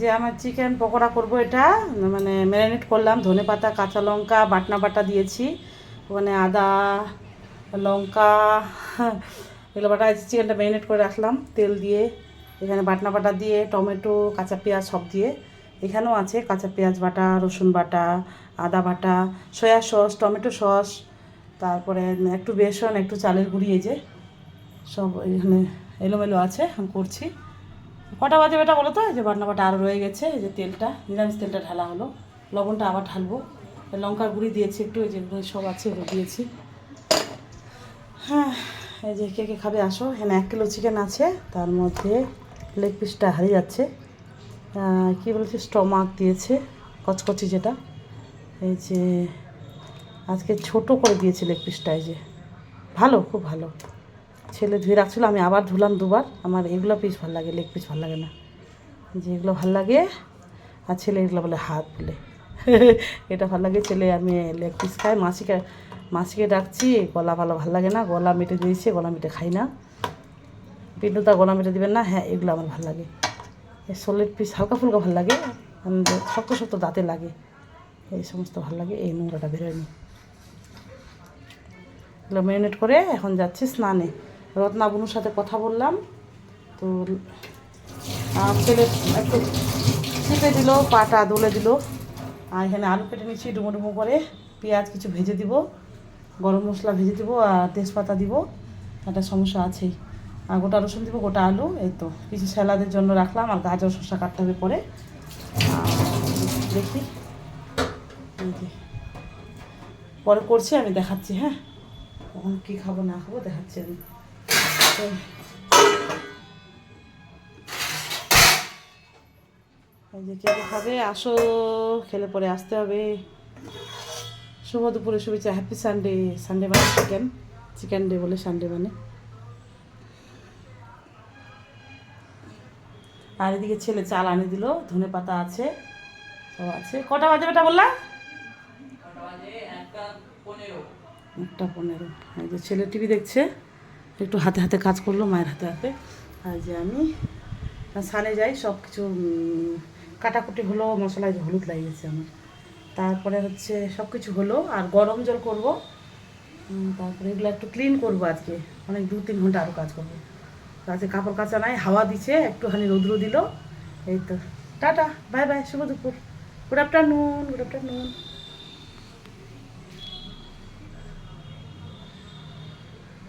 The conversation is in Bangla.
যে আমার চিকেন পকোড়া করব, এটা মানে ম্যারিনেট করলাম, ধনেপাতা কাঁচা লঙ্কা বাটনা বাটা দিয়েছি, ওখানে আদা লঙ্কা এগুলো বাটা চিকেনটা ম্যারিনেট করে রাখলাম তেল দিয়ে, এখানে বাটনা বাটা দিয়ে টমেটো কাঁচা পেঁয়াজ সব দিয়ে, এখানেও আছে কাঁচা পেঁয়াজ বাটা রসুন বাটা আদা বাটা সয়া সস টমেটো সস, তারপরে একটু বেসন একটু চালের গুঁড়ি, এই যে সব এখানে এলোমেলো আছে, আমি করছি। কটা বাজে বেটা বলো তো? এই যে বাটনা বাটা আরও রয়ে গেছে, এই যে তেলটা নিরামিষ তেলটা ঢালা হলো, লবণটা আবার ঢালবো, লঙ্কার গুঁড়ি দিয়েছি একটু, এই যেগুলো সব আছে এগুলো দিয়েছি। হ্যাঁ, এই যে কে কে খাবে আসো। এখানে 1 কিলো চিকেন আছে, তার মধ্যে লেগ পিসটা হারিয়ে যাচ্ছে, কী বলছে স্টমাক দিয়েছে কচকচি যেটা, এই যে আজকে ছোট করে দিয়েছে লেগ পিসটা, এই যে ভালো খুব ভালো। ছেলে ধুয়ে রাখছিলো, আমি আবার ধুলাম দুবার। আমার এগুলো পিস ভালো লাগে, লেগ পিস ভালো লাগে না, যে এগুলো ভালো লাগে। আর ছেলে এগুলো বলে হাত বলে এটা ভালো লাগে, ছেলে আমি লেগ পিস খাই। মাসিকে ডাকছি, গলা ভালো লাগে না, গলা মেটে দিয়েছে, গলা মেটে খাই না। পিন্টুদা গলা মেটে দিবেন না, হ্যাঁ এগুলো আমার ভালো লাগে। এই সোলের পিস হালকা ফুলকা ভালো লাগে, শক্ত শক্ত দাঁতে লাগে, এই সমস্ত ভালো লাগে। এই নোংরাটা বেরোয়নি, এগুলো ম্যারিনেট করে এখন যাচ্ছি স্নানে। রত্না বুনুর সাথে কথা বললাম, তো ছেলে একটু চিপে দিল, পাটা দলে দিল। আর এখানে আলু কেটে নিচ্ছি ডুমো ডুমো করে, পেঁয়াজ কিছু ভেজে দিব, গরম মশলা ভেজে দিব, আর তেজপাতা দিব, একটা সমস্যা আছেই। আর গোটা রসুন দিব, গোটা আলু, এই তো কিছু স্যালাদের জন্য রাখলাম, আর গাজর শসা কাটতে হবে পরে। দেখি পরে করছি, আমি দেখাচ্ছি। হ্যাঁ, কখন কী খাবো না খাবো দেখাচ্ছি আমি। এই যে কে খাবে আসো, খেলে পরে আসতে হবে। শুভ দুপুরে শুভেচ্ছা, হ্যাপি সানডে। সানডে মানে চিকেন ডে বলে সানডে মানে। আর এদিকে ছেলে চাল আনি দিল, ধনে পাতা আছে, সব আছে। কটা বাজে বেটা বললাম? 1:15। এই যে ছেলে টিভি দেখছে, একটু হাতে হাতে কাজ করলো, মায়ের হাতে হাতে। আর যে আমি সানে যাই, সব কিছু কাটাকুটি হলো, মশলায় হলুদ লাগিয়েছে আমার। তারপরে হচ্ছে সব কিছু হলো, আর গরম জল করব। তারপরে এগুলো একটু ক্লিন করবো আজকে, অনেক 2-3 ঘন্টা আরও কাজ করবো। আজকে কাপড় কাচা নাই, হাওয়া দিচ্ছে, একটুখানি রৌদ্র দিল। এই তো, টাটা বাই বাই, শুভ দুপুর, গুড আফটারনুন।